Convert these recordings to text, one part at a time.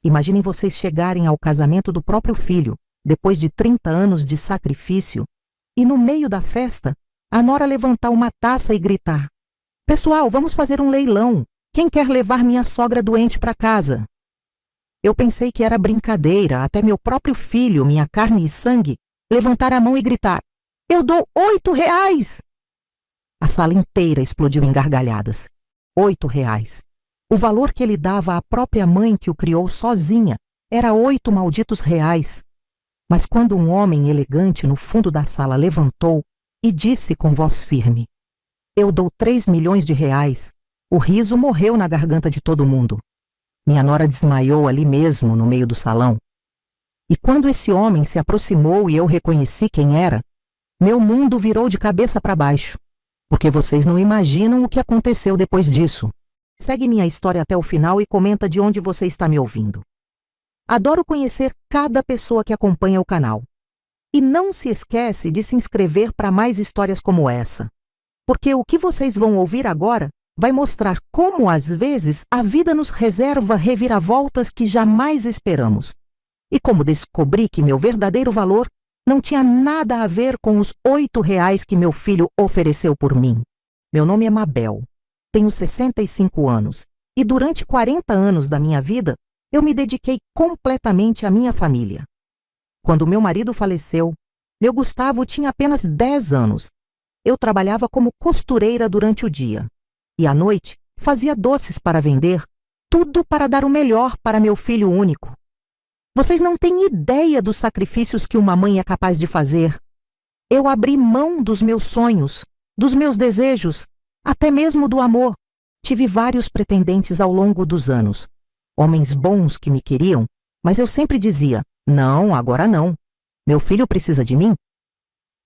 Imaginem vocês chegarem ao casamento do próprio filho, depois de 30 anos de sacrifício, e no meio da festa, a nora levantar uma taça e gritar: "Pessoal, vamos fazer um leilão. Quem quer levar minha sogra doente para casa?" Eu pensei que era brincadeira, até meu próprio filho, minha carne e sangue, levantar a mão e gritar: "Eu dou R$8!" A sala inteira explodiu em gargalhadas. R$8. O valor que ele dava à própria mãe que o criou sozinha era 8 malditos reais. Mas quando um homem elegante no fundo da sala levantou e disse com voz firme: "Eu dou 3 milhões de reais", o riso morreu na garganta de todo mundo. Minha nora desmaiou ali mesmo, no meio do salão. E quando esse homem se aproximou e eu reconheci quem era, meu mundo virou de cabeça para baixo, porque vocês não imaginam o que aconteceu depois disso. Segue minha história até o final e comenta de onde você está me ouvindo. Adoro conhecer cada pessoa que acompanha o canal. E não se esquece de se inscrever para mais histórias como essa, porque o que vocês vão ouvir agora vai mostrar como, às vezes, a vida nos reserva reviravoltas que jamais esperamos. E como descobri que meu verdadeiro valor não tinha nada a ver com os R$8 que meu filho ofereceu por mim. Meu nome é Mabel, tenho 65 anos e durante 40 anos da minha vida eu me dediquei completamente à minha família. Quando meu marido faleceu, meu Gustavo tinha apenas 10 anos. Eu trabalhava como costureira durante o dia e à noite fazia doces para vender, tudo para dar o melhor para meu filho único. Vocês não têm ideia dos sacrifícios que uma mãe é capaz de fazer. Eu abri mão dos meus sonhos, dos meus desejos, até mesmo do amor. Tive vários pretendentes ao longo dos anos. Homens bons que me queriam, mas eu sempre dizia: "Não, agora não. Meu filho precisa de mim."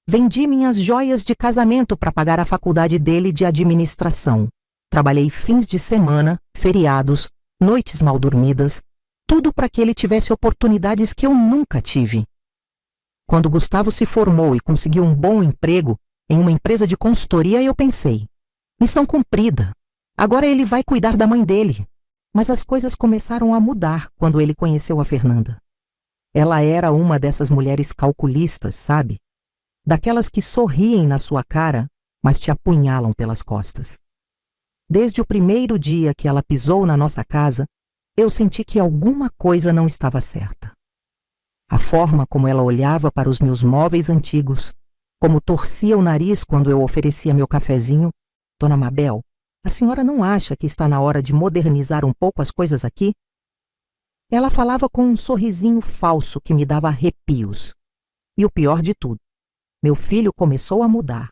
Vendi minhas joias de casamento para pagar a faculdade dele de administração. Trabalhei fins de semana, feriados, noites mal dormidas, tudo para que ele tivesse oportunidades que eu nunca tive. Quando Gustavo se formou e conseguiu um bom emprego em uma empresa de consultoria, eu pensei: missão cumprida. Agora ele vai cuidar da mãe dele. Mas as coisas começaram a mudar quando ele conheceu a Fernanda. Ela era uma dessas mulheres calculistas, sabe? Daquelas que sorriem na sua cara, mas te apunhalam pelas costas. Desde o primeiro dia que ela pisou na nossa casa, eu senti que alguma coisa não estava certa. A forma como ela olhava para os meus móveis antigos, como torcia o nariz quando eu oferecia meu cafezinho: "Dona Mabel, a senhora não acha que está na hora de modernizar um pouco as coisas aqui?" Ela falava com um sorrisinho falso que me dava arrepios. E o pior de tudo, meu filho começou a mudar.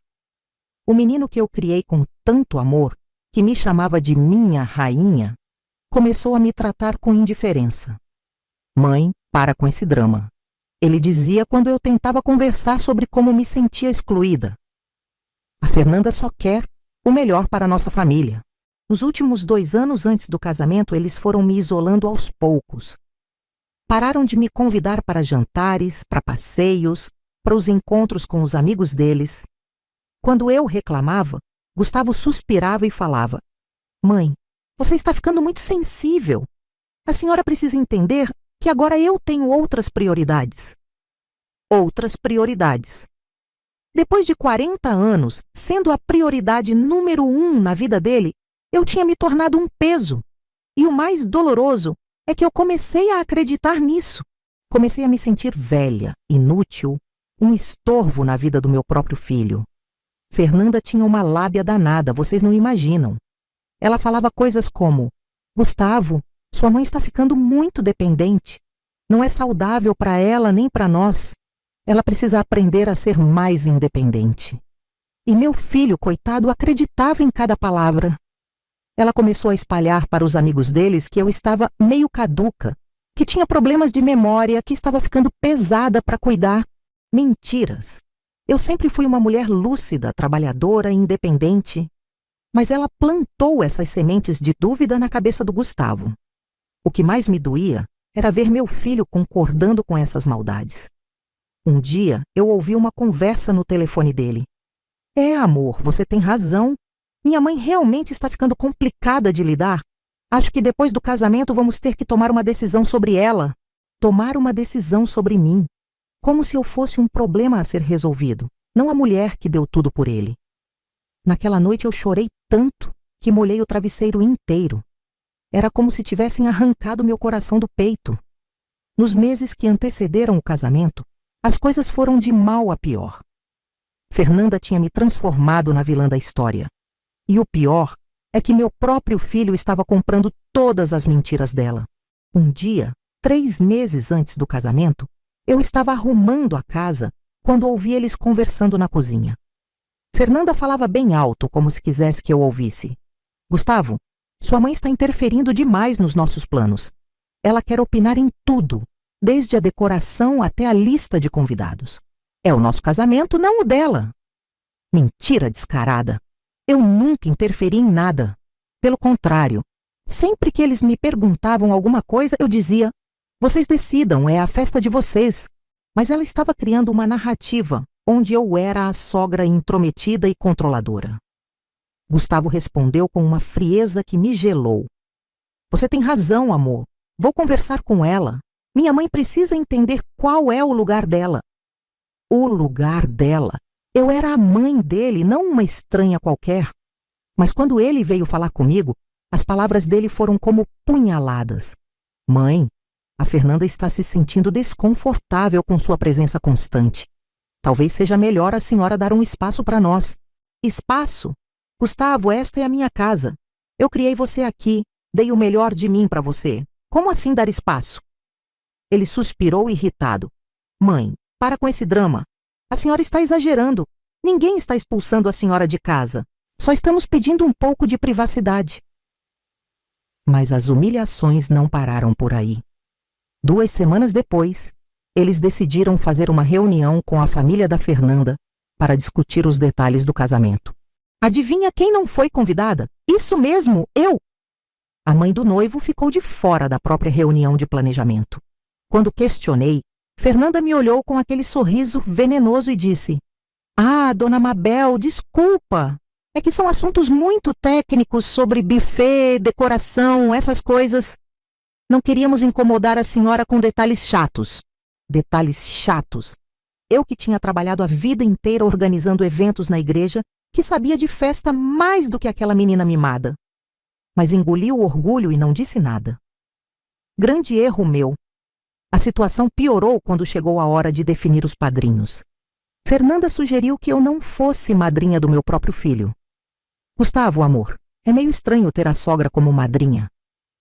O menino que eu criei com tanto amor, que me chamava de minha rainha, começou a me tratar com indiferença. "Mãe, para com esse drama", ele dizia quando eu tentava conversar sobre como me sentia excluída. "A Fernanda só quer o melhor para a nossa família." Nos últimos 2 anos antes do casamento, eles foram me isolando aos poucos. Pararam de me convidar para jantares, para passeios, para os encontros com os amigos deles. Quando eu reclamava, Gustavo suspirava e falava: "Mãe, você está ficando muito sensível. A senhora precisa entender que agora eu tenho outras prioridades." Outras prioridades. Depois de 40 anos, sendo a prioridade número 1 na vida dele, eu tinha me tornado um peso. E o mais doloroso é que eu comecei a acreditar nisso. Comecei a me sentir velha, inútil, um estorvo na vida do meu próprio filho. Fernanda tinha uma lábia danada, vocês não imaginam. Ela falava coisas como: "Gustavo, sua mãe está ficando muito dependente. Não é saudável para ela nem para nós. Ela precisa aprender a ser mais independente." E meu filho, coitado, acreditava em cada palavra. Ela começou a espalhar para os amigos deles que eu estava meio caduca, que tinha problemas de memória, que estava ficando pesada para cuidar. Mentiras. Eu sempre fui uma mulher lúcida, trabalhadora e independente. Mas ela plantou essas sementes de dúvida na cabeça do Gustavo. O que mais me doía era ver meu filho concordando com essas maldades. Um dia, eu ouvi uma conversa no telefone dele. "É, amor, você tem razão. Minha mãe realmente está ficando complicada de lidar. Acho que depois do casamento vamos ter que tomar uma decisão sobre ela. Tomar uma decisão sobre mim. Como se eu fosse um problema a ser resolvido, não a mulher que deu tudo por ele. Naquela noite eu chorei tanto que molhei o travesseiro inteiro. Era como se tivessem arrancado meu coração do peito. Nos meses que antecederam o casamento, as coisas foram de mal a pior. Fernanda tinha me transformado na vilã da história. E o pior é que meu próprio filho estava comprando todas as mentiras dela. Um dia, 3 meses antes do casamento, eu estava arrumando a casa quando ouvi eles conversando na cozinha. Fernanda falava bem alto, como se quisesse que eu ouvisse. Gustavo, sua mãe está interferindo demais nos nossos planos. Ela quer opinar em tudo, desde a decoração até a lista de convidados. É o nosso casamento, não o dela. Mentira descarada. Eu nunca interferi em nada. Pelo contrário, sempre que eles me perguntavam alguma coisa, eu dizia: vocês decidam, é a festa de vocês. Mas ela estava criando uma narrativa onde eu era a sogra intrometida e controladora. Gustavo respondeu com uma frieza que me gelou. Você tem razão, amor. Vou conversar com ela. Minha mãe precisa entender qual é o lugar dela. O lugar dela. Eu era a mãe dele, não uma estranha qualquer. Mas quando ele veio falar comigo, as palavras dele foram como punhaladas. Mãe, a Fernanda está se sentindo desconfortável com sua presença constante. Talvez seja melhor a senhora dar um espaço para nós. Espaço? Gustavo, esta é a minha casa. Eu criei você aqui, dei o melhor de mim para você. Como assim dar espaço? Ele suspirou irritado. Mãe, para com esse drama. A senhora está exagerando. Ninguém está expulsando a senhora de casa. Só estamos pedindo um pouco de privacidade. Mas as humilhações não pararam por aí. 2 semanas depois, eles decidiram fazer uma reunião com a família da Fernanda para discutir os detalhes do casamento. Adivinha quem não foi convidada? Isso mesmo, eu! A mãe do noivo ficou de fora da própria reunião de planejamento. Quando questionei, Fernanda me olhou com aquele sorriso venenoso e disse: Ah, dona Mabel, desculpa. É que são assuntos muito técnicos sobre buffet, decoração, essas coisas. Não queríamos incomodar a senhora com detalhes chatos. Detalhes chatos. Eu que tinha trabalhado a vida inteira organizando eventos na igreja, que sabia de festa mais do que aquela menina mimada. Mas engoli o orgulho e não disse nada. Grande erro meu. A situação piorou quando chegou a hora de definir os padrinhos. Fernanda sugeriu que eu não fosse madrinha do meu próprio filho. Gustavo, amor, é meio estranho ter a sogra como madrinha.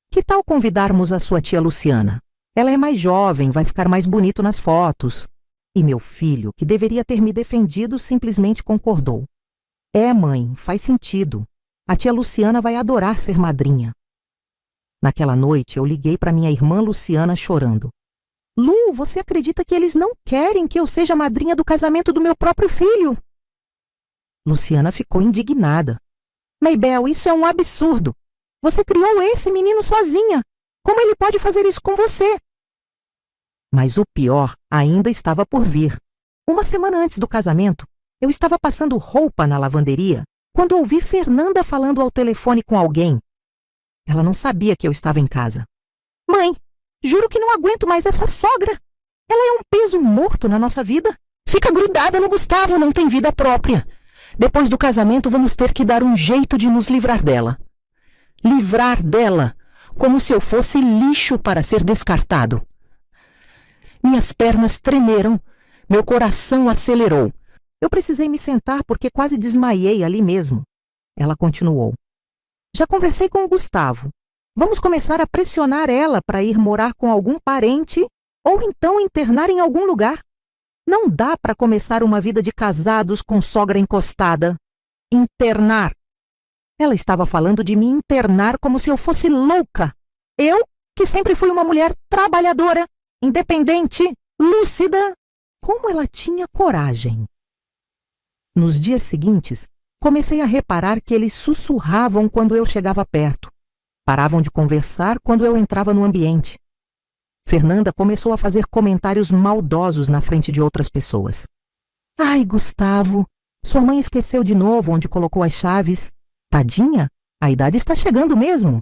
Que tal convidarmos a sua tia Luciana? Ela é mais jovem, vai ficar mais bonito nas fotos. E meu filho, que deveria ter me defendido, simplesmente concordou. É, mãe, faz sentido. A tia Luciana vai adorar ser madrinha. Naquela noite, eu liguei para minha irmã Luciana chorando. Lu, você acredita que eles não querem que eu seja madrinha do casamento do meu próprio filho? Luciana ficou indignada. Maybel, isso é um absurdo. Você criou esse menino sozinha. Como ele pode fazer isso com você? Mas o pior ainda estava por vir. 1 semana antes do casamento, eu estava passando roupa na lavanderia quando ouvi Fernanda falando ao telefone com alguém. Ela não sabia que eu estava em casa. Mãe, juro que não aguento mais essa sogra. Ela é um peso morto na nossa vida. Fica grudada no Gustavo, não tem vida própria. Depois do casamento vamos ter que dar um jeito de nos livrar dela. Livrar dela, como se eu fosse lixo para ser descartado. Minhas pernas tremeram, meu coração acelerou. Eu precisei me sentar porque quase desmaiei ali mesmo. Ela continuou. Já conversei com o Gustavo. Vamos começar a pressionar ela para ir morar com algum parente ou então internar em algum lugar. Não dá para começar uma vida de casados com sogra encostada. Internar. Ela estava falando de me internar como se eu fosse louca. Eu, que sempre fui uma mulher trabalhadora, independente, lúcida. Como ela tinha coragem? Nos dias seguintes, comecei a reparar que eles sussurravam quando eu chegava perto. Paravam de conversar quando eu entrava no ambiente. Fernanda começou a fazer comentários maldosos na frente de outras pessoas. Ai, Gustavo, sua mãe esqueceu de novo onde colocou as chaves. Tadinha, a idade está chegando mesmo.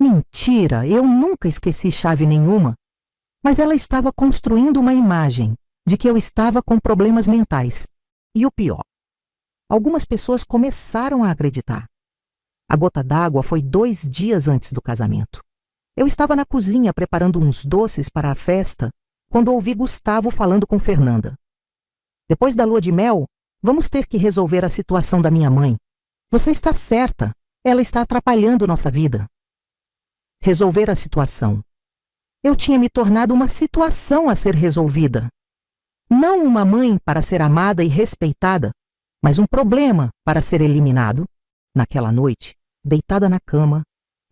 Mentira, eu nunca esqueci chave nenhuma. Mas ela estava construindo uma imagem de que eu estava com problemas mentais. E o pior, algumas pessoas começaram a acreditar. A gota d'água foi 2 dias antes do casamento. Eu estava na cozinha preparando uns doces para a festa quando ouvi Gustavo falando com Fernanda. Depois da lua de mel, vamos ter que resolver a situação da minha mãe. Você está certa, ela está atrapalhando nossa vida. Resolver a situação. Eu tinha me tornado uma situação a ser resolvida. Não uma mãe para ser amada e respeitada, mas um problema para ser eliminado. Naquela noite, deitada na cama,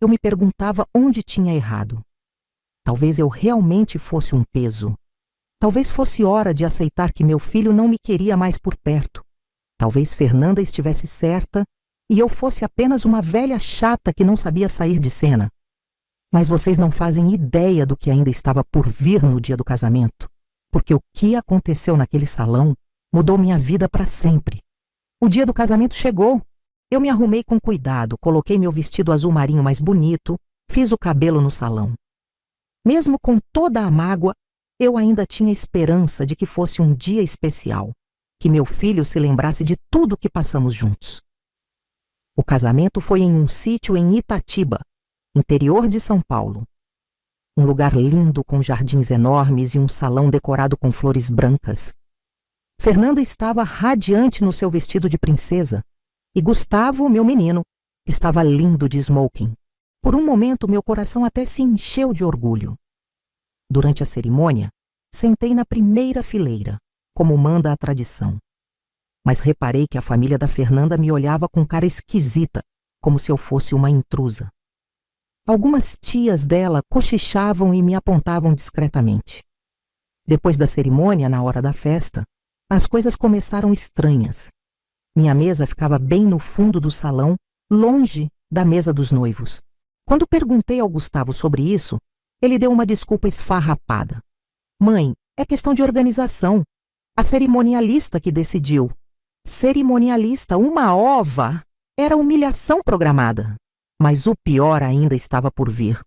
eu me perguntava onde tinha errado. Talvez eu realmente fosse um peso. Talvez fosse hora de aceitar que meu filho não me queria mais por perto. Talvez Fernanda estivesse certa e eu fosse apenas uma velha chata que não sabia sair de cena. Mas vocês não fazem ideia do que ainda estava por vir no dia do casamento, porque o que aconteceu naquele salão mudou minha vida para sempre. O dia do casamento chegou. Eu me arrumei com cuidado, coloquei meu vestido azul marinho mais bonito, fiz o cabelo no salão. Mesmo com toda a mágoa, eu ainda tinha esperança de que fosse um dia especial, que meu filho se lembrasse de tudo que passamos juntos. O casamento foi em um sítio em Itatiba, interior de São Paulo. Um lugar lindo com jardins enormes e um salão decorado com flores brancas. Fernanda estava radiante no seu vestido de princesa e Gustavo, meu menino, estava lindo de smoking. Por um momento, meu coração até se encheu de orgulho. Durante a cerimônia, sentei na primeira fileira, como manda a tradição. Mas reparei que a família da Fernanda me olhava com cara esquisita, como se eu fosse uma intrusa. Algumas tias dela cochichavam e me apontavam discretamente. Depois da cerimônia, na hora da festa, as coisas começaram estranhas. Minha mesa ficava bem no fundo do salão, longe da mesa dos noivos. Quando perguntei ao Gustavo sobre isso, ele deu uma desculpa esfarrapada. Mãe, é questão de organização. A cerimonialista que decidiu. Cerimonialista, uma ova! Era humilhação programada. Mas o pior ainda estava por vir.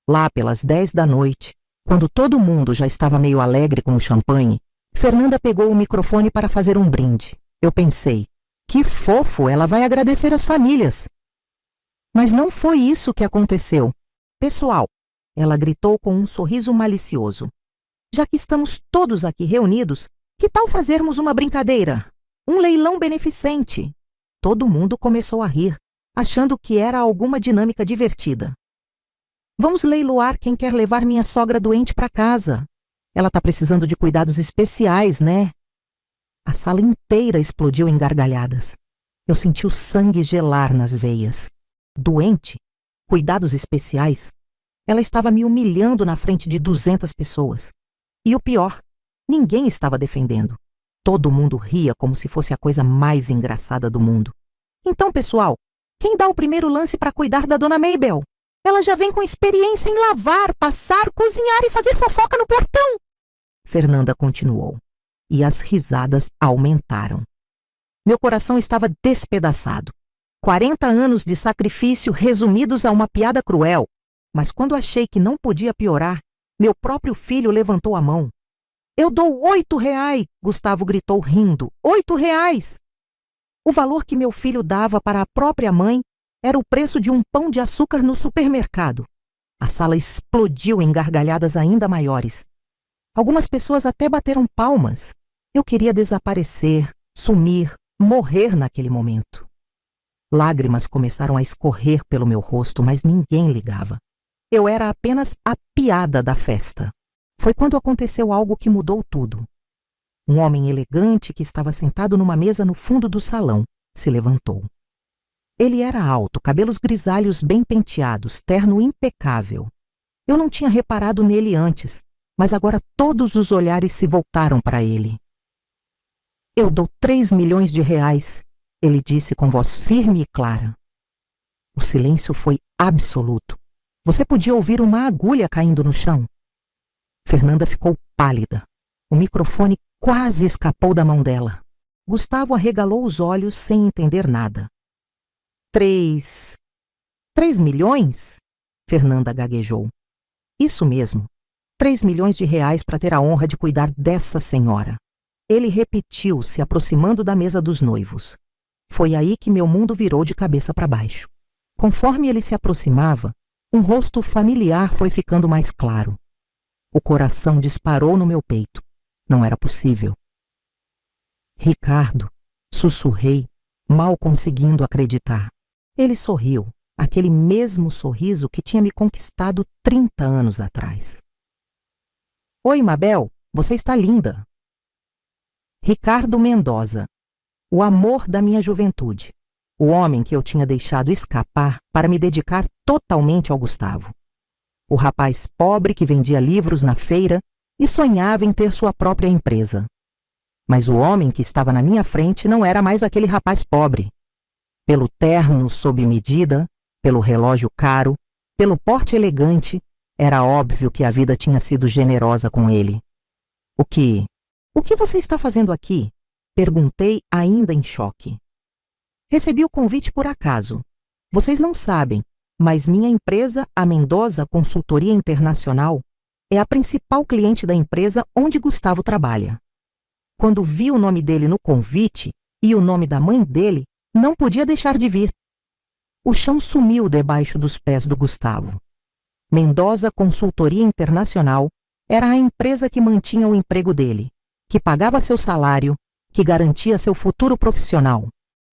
Lá pelas 10 da noite, quando todo mundo já estava meio alegre com o champanhe, Fernanda pegou o microfone para fazer um brinde. Eu pensei, que fofo, ela vai agradecer as famílias. Mas não foi isso que aconteceu. Pessoal, ela gritou com um sorriso malicioso. Já que estamos todos aqui reunidos, que tal fazermos uma brincadeira? Um leilão beneficente. Todo mundo começou a rir, achando que era alguma dinâmica divertida. Vamos leiloar quem quer levar minha sogra doente para casa. Ela está precisando de cuidados especiais, né? A sala inteira explodiu em gargalhadas. Eu senti o sangue gelar nas veias. Doente? Cuidados especiais? Ela estava me humilhando na frente de 200 pessoas. E o pior, ninguém estava defendendo. Todo mundo ria como se fosse a coisa mais engraçada do mundo. Então, pessoal, quem dá o primeiro lance para cuidar da dona Mabel? Ela já vem com experiência em lavar, passar, cozinhar e fazer fofoca no portão. Fernanda continuou. E as risadas aumentaram. Meu coração estava despedaçado. 40 anos de sacrifício resumidos a uma piada cruel. Mas quando achei que não podia piorar, meu próprio filho levantou a mão. Eu dou R$8, Gustavo gritou rindo. R$8! O valor que meu filho dava para a própria mãe era o preço de um pão de açúcar no supermercado. A sala explodiu em gargalhadas ainda maiores. Algumas pessoas até bateram palmas. Eu queria desaparecer, sumir, morrer naquele momento. Lágrimas começaram a escorrer pelo meu rosto, mas ninguém ligava. Eu era apenas a piada da festa. Foi quando aconteceu algo que mudou tudo. Um homem elegante que estava sentado numa mesa no fundo do salão se levantou. Ele era alto, cabelos grisalhos bem penteados, terno impecável. Eu não tinha reparado nele antes, mas agora todos os olhares se voltaram para ele. Eu dou R$3 milhões, ele disse com voz firme e clara. O silêncio foi absoluto. Você podia ouvir uma agulha caindo no chão. Fernanda ficou pálida. O microfone quase escapou da mão dela. Gustavo arregalou os olhos sem entender nada. 3 milhões? Fernanda gaguejou. Isso mesmo. 3 milhões de reais para ter a honra de cuidar dessa senhora. Ele repetiu, se aproximando da mesa dos noivos. Foi aí que meu mundo virou de cabeça para baixo. Conforme ele se aproximava, um rosto familiar foi ficando mais claro. O coração disparou no meu peito. Não era possível. Ricardo, sussurrei, mal conseguindo acreditar. Ele sorriu, aquele mesmo sorriso que tinha me conquistado 30 anos atrás. Oi, Mabel, você está linda. Ricardo Mendoza, o amor da minha juventude, o homem que eu tinha deixado escapar para me dedicar totalmente ao Gustavo. O rapaz pobre que vendia livros na feira e sonhava em ter sua própria empresa. Mas o homem que estava na minha frente não era mais aquele rapaz pobre. Pelo terno sob medida, pelo relógio caro, pelo porte elegante, era óbvio que a vida tinha sido generosa com ele. O que você está fazendo aqui? Perguntei, ainda em choque. Recebi o convite por acaso. Vocês não sabem, mas minha empresa, a Mendoza Consultoria Internacional, é a principal cliente da empresa onde Gustavo trabalha. Quando vi o nome dele no convite e o nome da mãe dele, não podia deixar de vir. O chão sumiu debaixo dos pés do Gustavo. Mendoza Consultoria Internacional era a empresa que mantinha o emprego dele, que pagava seu salário, que garantia seu futuro profissional.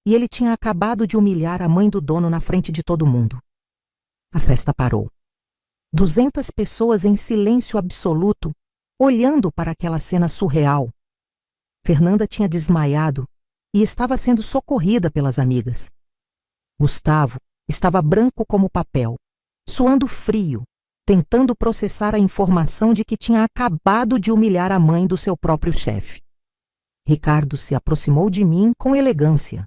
E ele tinha acabado de humilhar a mãe do dono na frente de todo mundo. A festa parou. 200 pessoas em silêncio absoluto, olhando para aquela cena surreal. Fernanda tinha desmaiado e estava sendo socorrida pelas amigas. Gustavo estava branco como papel, suando frio, tentando processar a informação de que tinha acabado de humilhar a mãe do seu próprio chefe. Ricardo se aproximou de mim com elegância.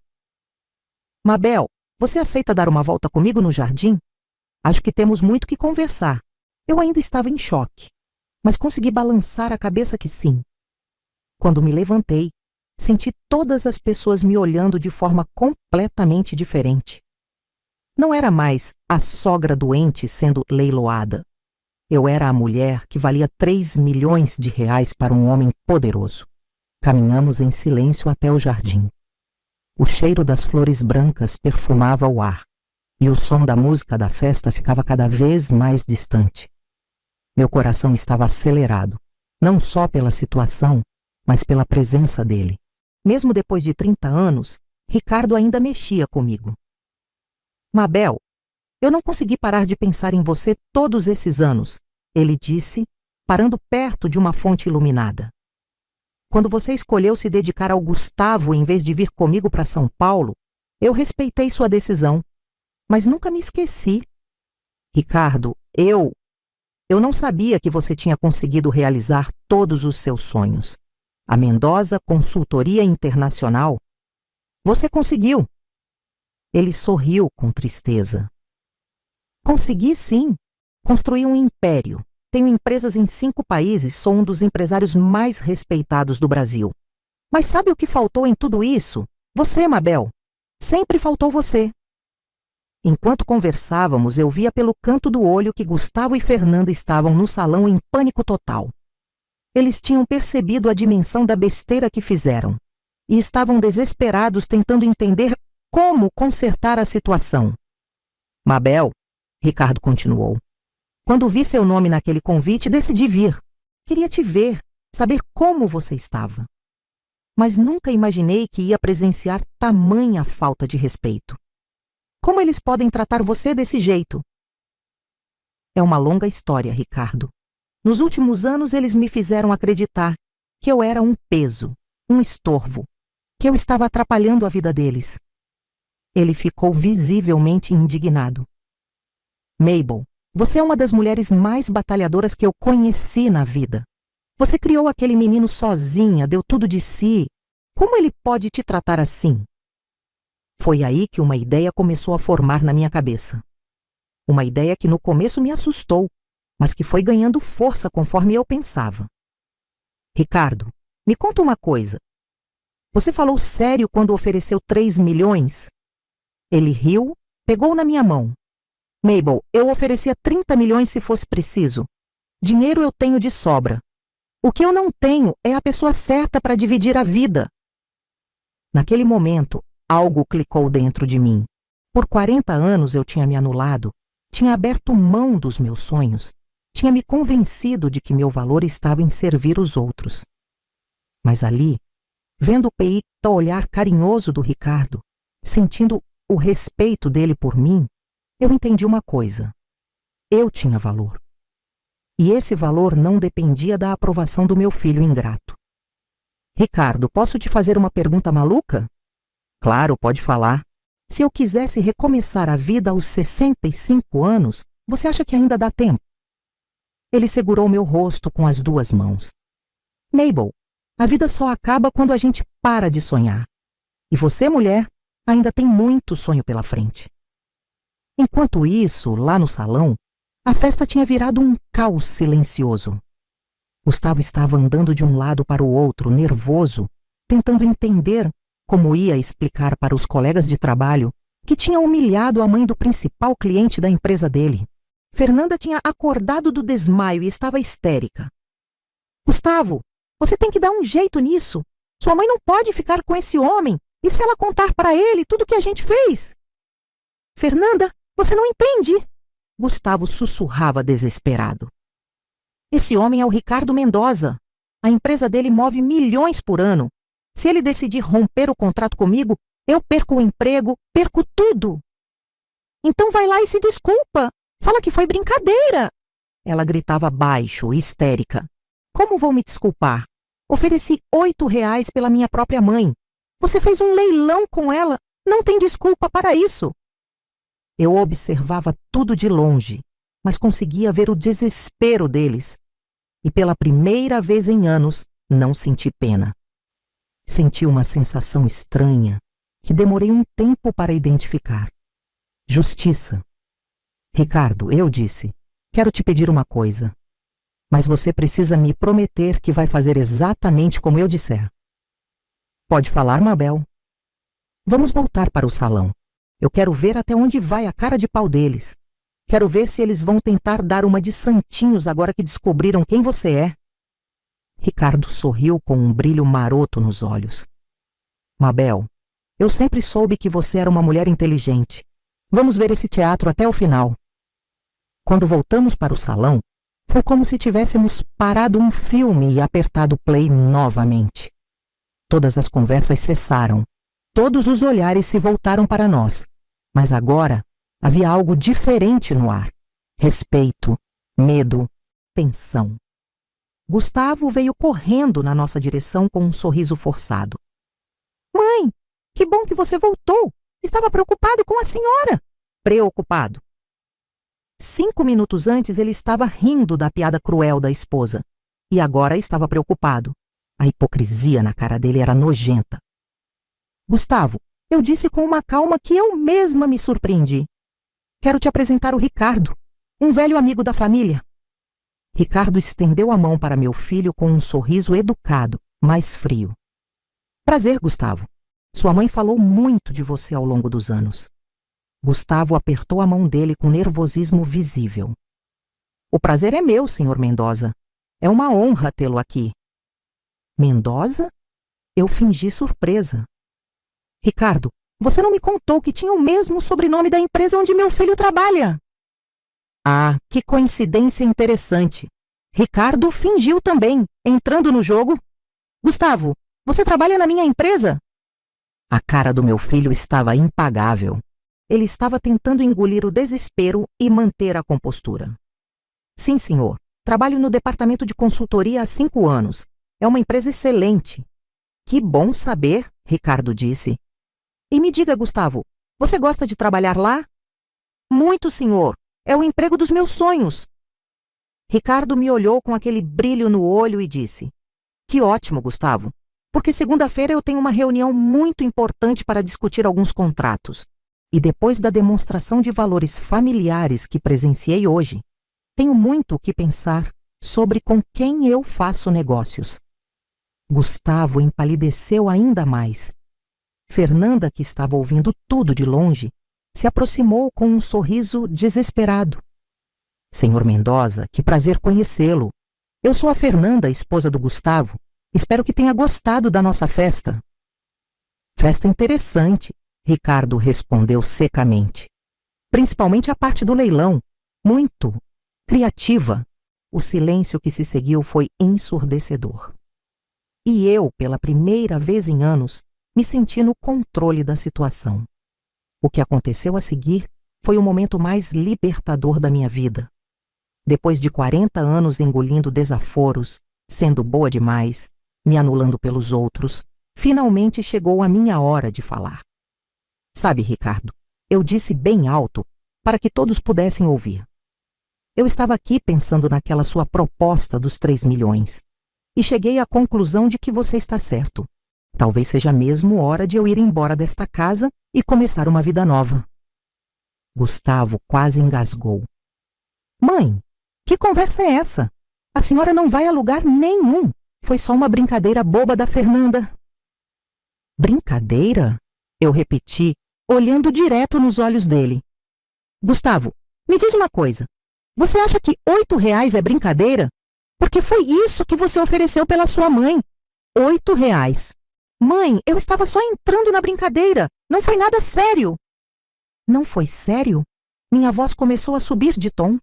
Mabel, você aceita dar uma volta comigo no jardim? Acho que temos muito que conversar. Eu ainda estava em choque, mas consegui balançar a cabeça que sim. Quando me levantei, senti todas as pessoas me olhando de forma completamente diferente. Não era mais a sogra doente sendo leiloada. Eu era a mulher que valia 3 milhões de reais para um homem poderoso. Caminhamos em silêncio até o jardim. O cheiro das flores brancas perfumava o ar, e o som da música da festa ficava cada vez mais distante. Meu coração estava acelerado, não só pela situação, mas pela presença dele. Mesmo depois de 30 anos, Ricardo ainda mexia comigo. Mabel, eu não consegui parar de pensar em você todos esses anos, ele disse, parando perto de uma fonte iluminada. Quando você escolheu se dedicar ao Gustavo em vez de vir comigo para São Paulo, eu respeitei sua decisão, mas nunca me esqueci. Ricardo, eu não sabia que você tinha conseguido realizar todos os seus sonhos. A Mendoza Consultoria Internacional. Você conseguiu. Ele sorriu com tristeza. Consegui sim. Construí um império. Tenho empresas em 5 países, sou um dos empresários mais respeitados do Brasil. Mas sabe o que faltou em tudo isso? Você, Mabel. Sempre faltou você. Enquanto conversávamos, eu via pelo canto do olho que Gustavo e Fernanda estavam no salão em pânico total. Eles tinham percebido a dimensão da besteira que fizeram e estavam desesperados tentando entender como consertar a situação. Mabel, Ricardo continuou, quando vi seu nome naquele convite, decidi vir. Queria te ver, saber como você estava. Mas nunca imaginei que ia presenciar tamanha falta de respeito. Como eles podem tratar você desse jeito? É uma longa história, Ricardo. Nos últimos anos, eles me fizeram acreditar que eu era um peso, um estorvo, que eu estava atrapalhando a vida deles. Ele ficou visivelmente indignado. Mabel, você é uma das mulheres mais batalhadoras que eu conheci na vida. Você criou aquele menino sozinha, deu tudo de si. Como ele pode te tratar assim? Foi aí que uma ideia começou a formar na minha cabeça. Uma ideia que no começo me assustou, mas que foi ganhando força conforme eu pensava. Ricardo, me conta uma coisa. Você falou sério quando ofereceu 3 milhões? Ele riu, pegou na minha mão. Mabel, eu oferecia 30 milhões se fosse preciso. Dinheiro eu tenho de sobra. O que eu não tenho é a pessoa certa para dividir a vida. Naquele momento, algo clicou dentro de mim. Por 40 anos eu tinha me anulado, tinha aberto mão dos meus sonhos, tinha me convencido de que meu valor estava em servir os outros. Mas ali, vendo o olhar carinhoso do Ricardo, sentindo o respeito dele por mim, eu entendi uma coisa. Eu tinha valor. E esse valor não dependia da aprovação do meu filho ingrato. Ricardo, posso te fazer uma pergunta maluca? Claro, pode falar. Se eu quisesse recomeçar a vida aos 65 anos, você acha que ainda dá tempo? Ele segurou meu rosto com as 2 mãos. Mabel, a vida só acaba quando a gente para de sonhar. E você, mulher, ainda tem muito sonho pela frente. Enquanto isso, lá no salão, a festa tinha virado um caos silencioso. Gustavo estava andando de um lado para o outro, nervoso, tentando entender como ia explicar para os colegas de trabalho que tinha humilhado a mãe do principal cliente da empresa dele. Fernanda tinha acordado do desmaio e estava histérica. Gustavo, você tem que dar um jeito nisso. Sua mãe não pode ficar com esse homem. E se ela contar para ele tudo o que a gente fez? Fernanda, você não entende. Gustavo sussurrava desesperado. Esse homem é o Ricardo Mendoza. A empresa dele move milhões por ano. Se ele decidir romper o contrato comigo, eu perco o emprego, perco tudo. Então vai lá e se desculpa. Fala que foi brincadeira. Ela gritava baixo, histérica. Como vou me desculpar? Ofereci R$8 pela minha própria mãe. Você fez um leilão com ela. Não tem desculpa para isso. Eu observava tudo de longe, mas conseguia ver o desespero deles. E pela primeira vez em anos, não senti pena. Senti uma sensação estranha, que demorei um tempo para identificar. Justiça. Ricardo, eu disse, quero te pedir uma coisa. Mas você precisa me prometer que vai fazer exatamente como eu disser. Pode falar, Mabel. Vamos voltar para o salão. Eu quero ver até onde vai a cara de pau deles. Quero ver se eles vão tentar dar uma de santinhos agora que descobriram quem você é. Ricardo sorriu com um brilho maroto nos olhos. Mabel, eu sempre soube que você era uma mulher inteligente. Vamos ver esse teatro até o final. Quando voltamos para o salão, foi como se tivéssemos parado um filme e apertado play novamente. Todas as conversas cessaram. Todos os olhares se voltaram para nós. Mas agora havia algo diferente no ar. Respeito, medo, tensão. Gustavo veio correndo na nossa direção com um sorriso forçado. Mãe, que bom que você voltou. Estava preocupado com a senhora. Preocupado. 5 minutos antes ele estava rindo da piada cruel da esposa. E agora estava preocupado. A hipocrisia na cara dele era nojenta. Gustavo, eu disse com uma calma que eu mesma me surpreendi. Quero te apresentar o Ricardo, um velho amigo da família. Ricardo estendeu a mão para meu filho com um sorriso educado, mas frio. Prazer, Gustavo. Sua mãe falou muito de você ao longo dos anos. Gustavo apertou a mão dele com nervosismo visível. O prazer é meu, Sr. Mendoza. É uma honra tê-lo aqui. Mendoza? Eu fingi surpresa. Ricardo, você não me contou que tinha o mesmo sobrenome da empresa onde meu filho trabalha. Ah, que coincidência interessante. Ricardo fingiu também, entrando no jogo. Gustavo, você trabalha na minha empresa? A cara do meu filho estava impagável. Ele estava tentando engolir o desespero e manter a compostura. Sim, senhor. Trabalho no departamento de consultoria há 5 anos. É uma empresa excelente. Que bom saber, Ricardo disse. E me diga, Gustavo, você gosta de trabalhar lá? Muito, senhor. É o emprego dos meus sonhos. Ricardo me olhou com aquele brilho no olho e disse: Que ótimo, Gustavo, porque segunda-feira eu tenho uma reunião muito importante para discutir alguns contratos. E depois da demonstração de valores familiares que presenciei hoje, tenho muito o que pensar sobre com quem eu faço negócios. Gustavo empalideceu ainda mais. Fernanda, que estava ouvindo tudo de longe, se aproximou com um sorriso desesperado. Senhor Mendoza, que prazer conhecê-lo. Eu sou a Fernanda, esposa do Gustavo. Espero que tenha gostado da nossa festa. Festa interessante, Ricardo respondeu secamente. Principalmente a parte do leilão. Muito criativa. O silêncio que se seguiu foi ensurdecedor. E eu, pela primeira vez em anos, me senti no controle da situação. O que aconteceu a seguir foi o momento mais libertador da minha vida. Depois de 40 anos engolindo desaforos, sendo boa demais, me anulando pelos outros, finalmente chegou a minha hora de falar. Sabe, Ricardo, eu disse bem alto para que todos pudessem ouvir. Eu estava aqui pensando naquela sua proposta dos 3 milhões e cheguei à conclusão de que você está certo. Talvez seja mesmo hora de eu ir embora desta casa e começar uma vida nova. Gustavo quase engasgou. Mãe, que conversa é essa? A senhora não vai a lugar nenhum. Foi só uma brincadeira boba da Fernanda. Brincadeira? Eu repeti, olhando direto nos olhos dele. Gustavo, me diz uma coisa. Você acha que R$8 é brincadeira? Porque foi isso que você ofereceu pela sua mãe. R$8. Mãe, eu estava só entrando na brincadeira. Não foi nada sério. Não foi sério? Minha voz começou a subir de tom.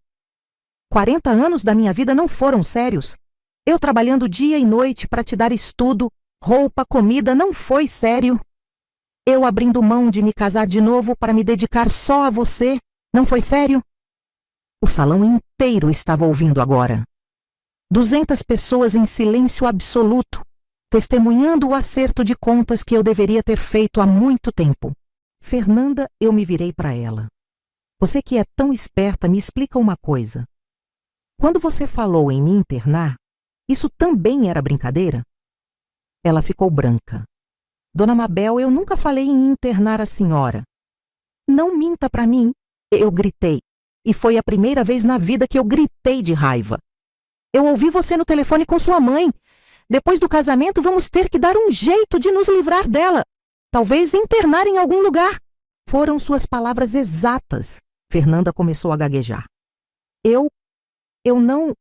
40 anos da minha vida não foram sérios. Eu trabalhando dia e noite para te dar estudo, roupa, comida, não foi sério. Eu abrindo mão de me casar de novo para me dedicar só a você, não foi sério? O salão inteiro estava ouvindo agora. 200 pessoas em silêncio absoluto, testemunhando o acerto de contas que eu deveria ter feito há muito tempo. Fernanda, eu me virei para ela. Você que é tão esperta, me explica uma coisa. Quando você falou em me internar, isso também era brincadeira? Ela ficou branca. Dona Mabel, eu nunca falei em internar a senhora. Não minta para mim, eu gritei. E foi a primeira vez na vida que eu gritei de raiva. Eu ouvi você no telefone com sua mãe. Depois do casamento, vamos ter que dar um jeito de nos livrar dela. Talvez internar em algum lugar. Foram suas palavras exatas. Fernanda começou a gaguejar. Eu não...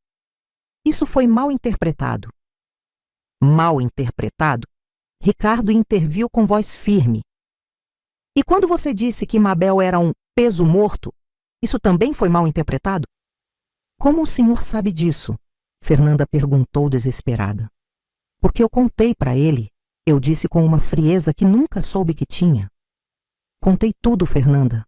Isso foi mal interpretado. Mal interpretado? Ricardo interviu com voz firme. E quando você disse que Mabel era um peso morto, isso também foi mal interpretado? Como o senhor sabe disso? Fernanda perguntou desesperada. Porque eu contei para ele, eu disse com uma frieza que nunca soube que tinha. Contei tudo, Fernanda.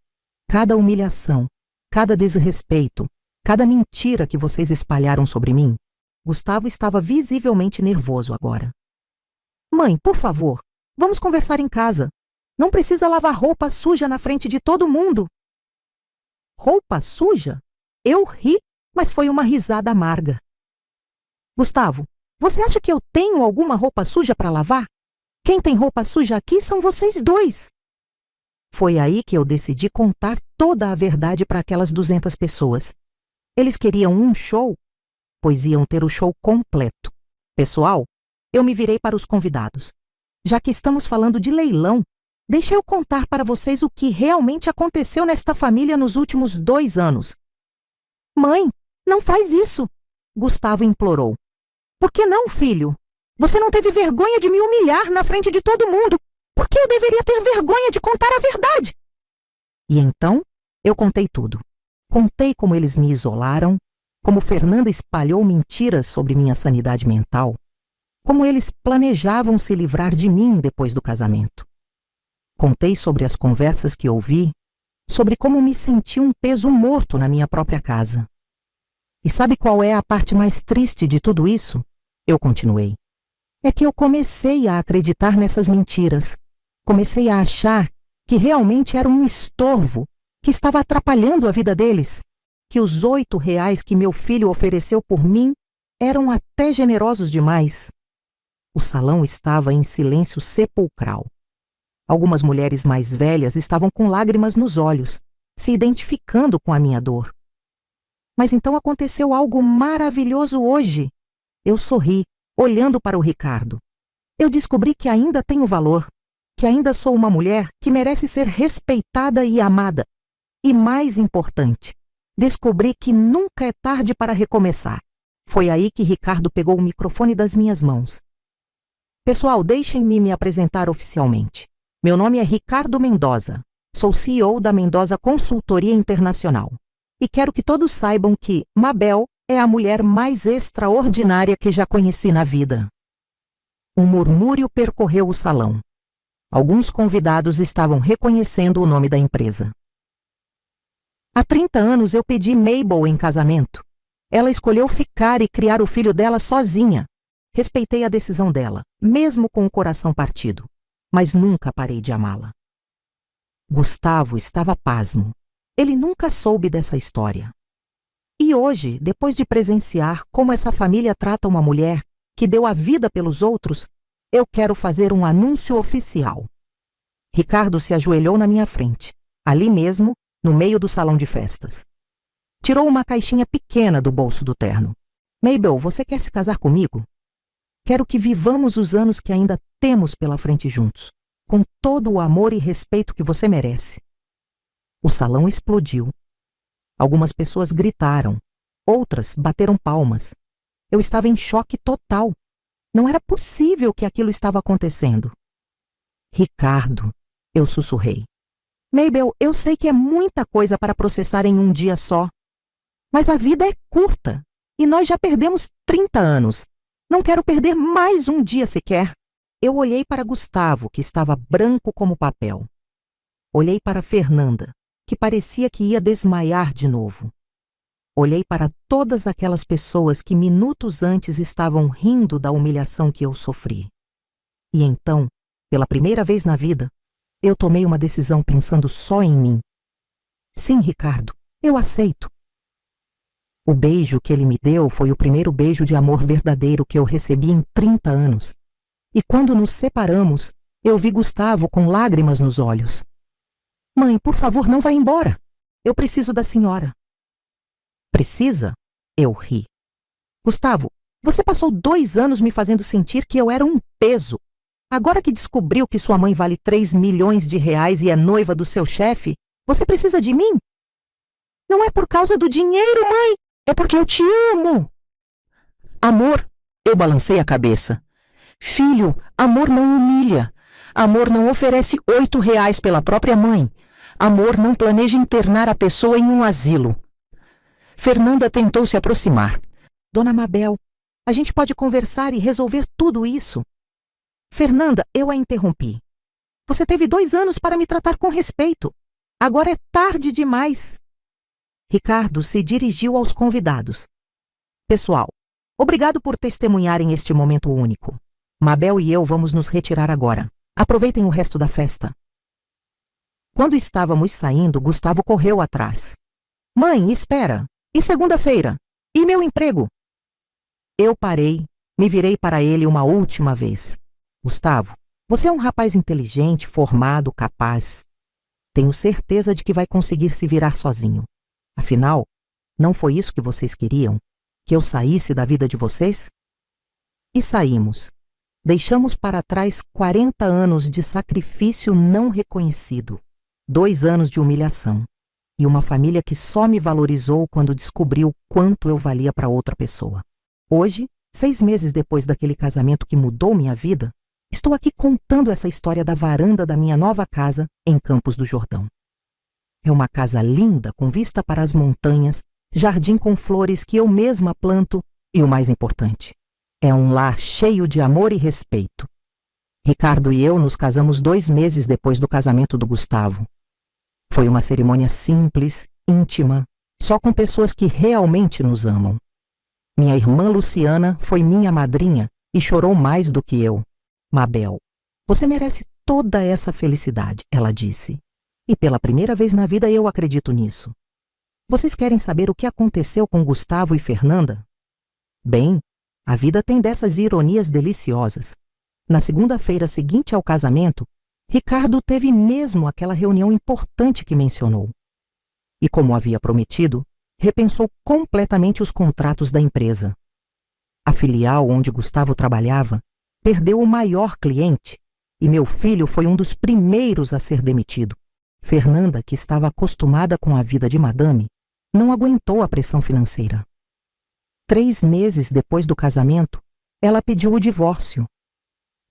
Cada humilhação, cada desrespeito, cada mentira que vocês espalharam sobre mim. Gustavo estava visivelmente nervoso agora. Mãe, por favor, vamos conversar em casa. Não precisa lavar roupa suja na frente de todo mundo. Roupa suja? Eu ri, mas foi uma risada amarga. Gustavo, você acha que eu tenho alguma roupa suja para lavar? Quem tem roupa suja aqui são vocês dois. Foi aí que eu decidi contar toda a verdade para aquelas 200 pessoas. Eles queriam um show, pois iam ter o show completo. Pessoal, eu me virei para os convidados. Já que estamos falando de leilão, deixa eu contar para vocês o que realmente aconteceu nesta família nos últimos 2 anos. Mãe, não faz isso, Gustavo implorou. Por que não, filho? Você não teve vergonha de me humilhar na frente de todo mundo. Por que eu deveria ter vergonha de contar a verdade? E então, eu contei tudo. Contei como eles me isolaram, como Fernanda espalhou mentiras sobre minha sanidade mental, como eles planejavam se livrar de mim depois do casamento. Contei sobre as conversas que ouvi, sobre como me senti um peso morto na minha própria casa. E sabe qual é a parte mais triste de tudo isso? Eu continuei. É que eu comecei a acreditar nessas mentiras. Comecei a achar que realmente era um estorvo, que estava atrapalhando a vida deles, que os R$8 que meu filho ofereceu por mim eram até generosos demais. O salão estava em silêncio sepulcral. Algumas mulheres mais velhas estavam com lágrimas nos olhos, se identificando com a minha dor. Mas então aconteceu algo maravilhoso hoje. Eu sorri, olhando para o Ricardo. Eu descobri que ainda tenho valor, que ainda sou uma mulher que merece ser respeitada e amada, E mais importante, descobri que nunca é tarde para recomeçar. Foi aí que Ricardo pegou o microfone das minhas mãos. Pessoal, deixem-me me apresentar oficialmente. Meu nome é Ricardo Mendoza. Sou CEO da Mendoza Consultoria Internacional. E quero que todos saibam que Mabel é a mulher mais extraordinária que já conheci na vida. Um murmúrio percorreu o salão. Alguns convidados estavam reconhecendo o nome da empresa. Há 30 anos eu pedi Mabel em casamento. Ela escolheu ficar e criar o filho dela sozinha. Respeitei a decisão dela, mesmo com o coração partido, mas nunca parei de amá-la. Gustavo estava pasmo. Ele nunca soube dessa história. E hoje, depois de presenciar como essa família trata uma mulher que deu a vida pelos outros, eu quero fazer um anúncio oficial. Ricardo se ajoelhou na minha frente, ali mesmo, no meio do salão de festas. Tirou uma caixinha pequena do bolso do terno. Mabel, você quer se casar comigo? Quero que vivamos os anos que ainda temos pela frente juntos, com todo o amor e respeito que você merece. O salão explodiu. Algumas pessoas gritaram, outras bateram palmas. Eu estava em choque total. Não era possível que aquilo estava acontecendo. Ricardo, eu sussurrei. Mabel, eu sei que é muita coisa para processar em um dia só. Mas a vida é curta e nós já perdemos 30 anos. Não quero perder mais um dia sequer. Eu olhei para Gustavo, que estava branco como papel. Olhei para Fernanda, que parecia que ia desmaiar de novo. Olhei para todas aquelas pessoas que minutos antes estavam rindo da humilhação que eu sofri. E então, pela primeira vez na vida, eu tomei uma decisão pensando só em mim. Sim, Ricardo, eu aceito. O beijo que ele me deu foi o primeiro beijo de amor verdadeiro que eu recebi em 30 anos. E quando nos separamos, eu vi Gustavo com lágrimas nos olhos. Mãe, por favor, não vá embora. Eu preciso da senhora. Precisa? Eu ri. Gustavo, você passou 2 anos me fazendo sentir que eu era um peso. Agora que descobriu que sua mãe vale 3 milhões de reais e é noiva do seu chefe, você precisa de mim? Não é por causa do dinheiro, mãe. É porque eu te amo. Amor, eu balancei a cabeça. Filho, amor não humilha. Amor não oferece 8 reais pela própria mãe. Amor não planeja internar a pessoa em um asilo. Fernanda tentou se aproximar. Dona Mabel, a gente pode conversar e resolver tudo isso. Fernanda, eu a interrompi. Você teve 2 anos para me tratar com respeito. Agora é tarde demais. Ricardo se dirigiu aos convidados. Pessoal, obrigado por testemunharem este momento único. Mabel e eu vamos nos retirar agora. Aproveitem o resto da festa. Quando estávamos saindo, Gustavo correu atrás. Mãe, espera. E segunda-feira? E meu emprego? Eu parei, me virei para ele uma última vez. Gustavo, você é um rapaz inteligente, formado, capaz. Tenho certeza de que vai conseguir se virar sozinho. Afinal, não foi isso que vocês queriam? Que eu saísse da vida de vocês? E saímos. Deixamos para trás 40 anos de sacrifício não reconhecido, 2 anos de humilhação e uma família que só me valorizou quando descobriu quanto eu valia para outra pessoa. Hoje, 6 meses depois daquele casamento que mudou minha vida, estou aqui contando essa história da varanda da minha nova casa em Campos do Jordão. É uma casa linda, com vista para as montanhas, jardim com flores que eu mesma planto e, o mais importante, é um lar cheio de amor e respeito. Ricardo e eu nos casamos 2 meses depois do casamento do Gustavo. Foi uma cerimônia simples, íntima, só com pessoas que realmente nos amam. Minha irmã Luciana foi minha madrinha e chorou mais do que eu. Mabel, você merece toda essa felicidade, ela disse. E pela primeira vez na vida eu acredito nisso. Vocês querem saber o que aconteceu com Gustavo e Fernanda? Bem, a vida tem dessas ironias deliciosas. Na segunda-feira seguinte ao casamento, Ricardo teve mesmo aquela reunião importante que mencionou. E como havia prometido, repensou completamente os contratos da empresa. A filial onde Gustavo trabalhava perdeu o maior cliente e meu filho foi um dos primeiros a ser demitido. Fernanda, que estava acostumada com a vida de madame, não aguentou a pressão financeira. 3 meses depois do casamento, ela pediu o divórcio.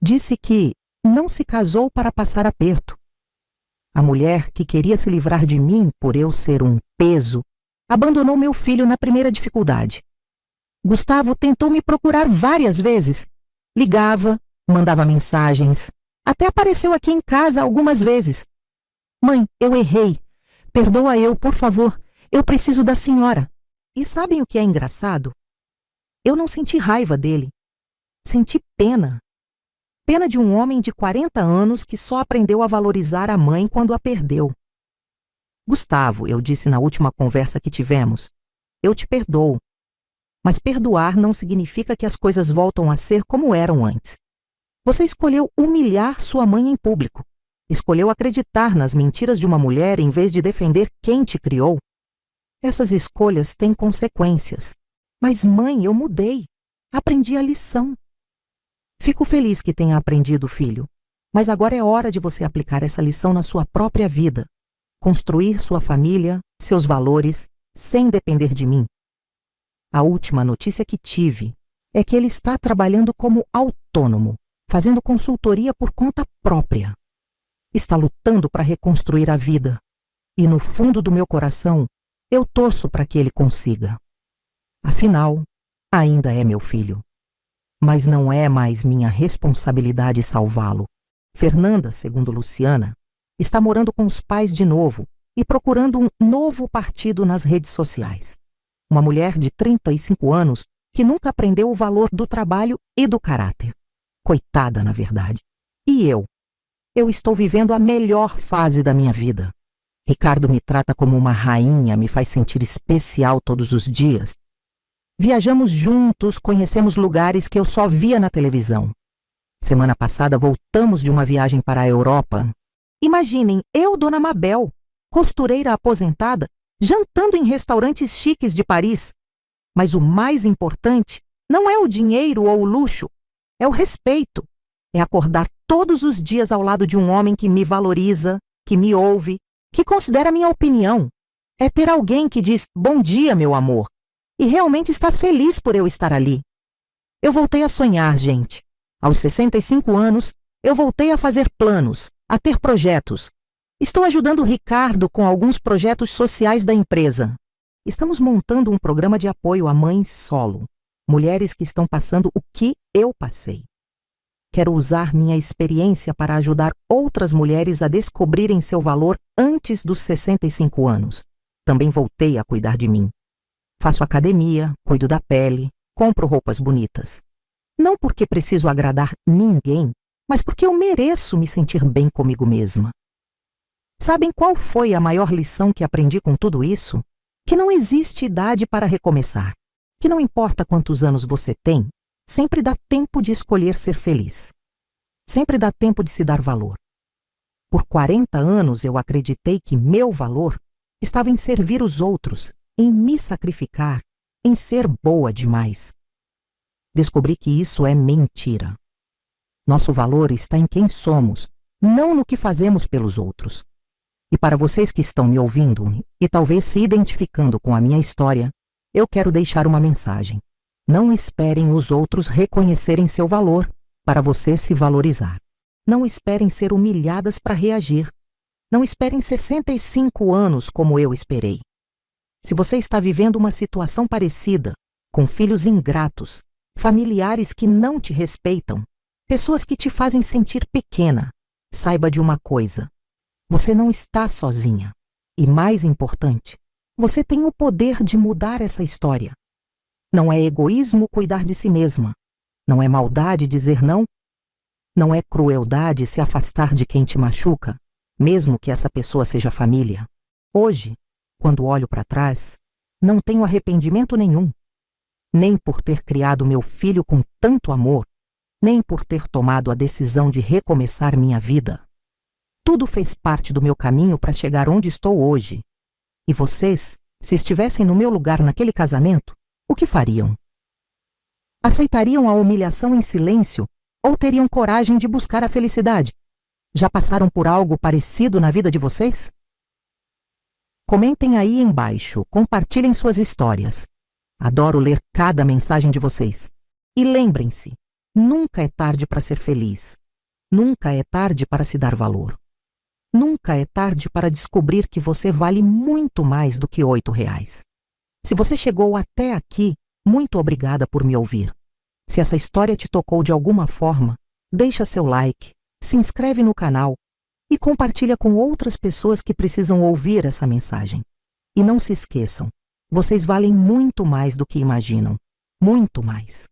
Disse que não se casou para passar aperto. A mulher, que queria se livrar de mim por eu ser um peso, abandonou meu filho na primeira dificuldade. Gustavo tentou me procurar várias vezes. Ligava, mandava mensagens, até apareceu aqui em casa algumas vezes. Mãe, eu errei. Perdoa eu, por favor. Eu preciso da senhora. E sabem o que é engraçado? Eu não senti raiva dele. Senti pena. Pena de um homem de 40 anos que só aprendeu a valorizar a mãe quando a perdeu. Gustavo, eu disse na última conversa que tivemos, eu te perdoo. Mas perdoar não significa que as coisas voltam a ser como eram antes. Você escolheu humilhar sua mãe em público. Escolheu acreditar nas mentiras de uma mulher em vez de defender quem te criou. Essas escolhas têm consequências. Mas, mãe, eu mudei. Aprendi a lição. Fico feliz que tenha aprendido, filho. Mas agora é hora de você aplicar essa lição na sua própria vida. Construir sua família, seus valores, sem depender de mim. A última notícia que tive é que ele está trabalhando como autônomo, fazendo consultoria por conta própria. Está lutando para reconstruir a vida. E no fundo do meu coração, eu torço para que ele consiga. Afinal, ainda é meu filho. Mas não é mais minha responsabilidade salvá-lo. Fernanda, segundo Luciana, está morando com os pais de novo e procurando um novo partido nas redes sociais. Uma mulher de 35 anos que nunca aprendeu o valor do trabalho e do caráter. Coitada, na verdade. E eu? Eu estou vivendo a melhor fase da minha vida. Ricardo me trata como uma rainha, me faz sentir especial todos os dias. Viajamos juntos, conhecemos lugares que eu só via na televisão. Semana passada voltamos de uma viagem para a Europa. Imaginem, eu, Dona Mabel, costureira aposentada, jantando em restaurantes chiques de Paris. Mas o mais importante não é o dinheiro ou o luxo, é o respeito. É acordar todos os dias ao lado de um homem que me valoriza, que me ouve, que considera minha opinião. É ter alguém que diz, bom dia, meu amor, e realmente está feliz por eu estar ali. Eu voltei a sonhar, gente. Aos 65 anos, eu voltei a fazer planos, a ter projetos. Estou ajudando o Ricardo com alguns projetos sociais da empresa. Estamos montando um programa de apoio a mães solo, mulheres que estão passando o que eu passei. Quero usar minha experiência para ajudar outras mulheres a descobrirem seu valor antes dos 65 anos. Também voltei a cuidar de mim. Faço academia, cuido da pele, compro roupas bonitas. Não porque preciso agradar ninguém, mas porque eu mereço me sentir bem comigo mesma. Sabem qual foi a maior lição que aprendi com tudo isso? Que não existe idade para recomeçar. Que não importa quantos anos você tem, sempre dá tempo de escolher ser feliz. Sempre dá tempo de se dar valor. Por 40 anos eu acreditei que meu valor estava em servir os outros, em me sacrificar, em ser boa demais. Descobri que isso é mentira. Nosso valor está em quem somos, não no que fazemos pelos outros. E para vocês que estão me ouvindo e talvez se identificando com a minha história, eu quero deixar uma mensagem. Não esperem os outros reconhecerem seu valor para você se valorizar. Não esperem ser humilhadas para reagir. Não esperem 65 anos como eu esperei. Se você está vivendo uma situação parecida, com filhos ingratos, familiares que não te respeitam, pessoas que te fazem sentir pequena, saiba de uma coisa. Você não está sozinha. E mais importante, você tem o poder de mudar essa história. Não é egoísmo cuidar de si mesma. Não é maldade dizer não. Não é crueldade se afastar de quem te machuca, mesmo que essa pessoa seja família. Hoje, quando olho para trás, não tenho arrependimento nenhum. Nem por ter criado meu filho com tanto amor, nem por ter tomado a decisão de recomeçar minha vida. Tudo fez parte do meu caminho para chegar onde estou hoje. E vocês, se estivessem no meu lugar naquele casamento, o que fariam? Aceitariam a humilhação em silêncio ou teriam coragem de buscar a felicidade? Já passaram por algo parecido na vida de vocês? Comentem aí embaixo, compartilhem suas histórias. Adoro ler cada mensagem de vocês. E lembrem-se, nunca é tarde para ser feliz. Nunca é tarde para se dar valor. Nunca é tarde para descobrir que você vale muito mais do que R$ 8. Se você chegou até aqui, muito obrigada por me ouvir. Se essa história te tocou de alguma forma, deixa seu like, se inscreve no canal e compartilha com outras pessoas que precisam ouvir essa mensagem. E não se esqueçam, vocês valem muito mais do que imaginam. Muito mais.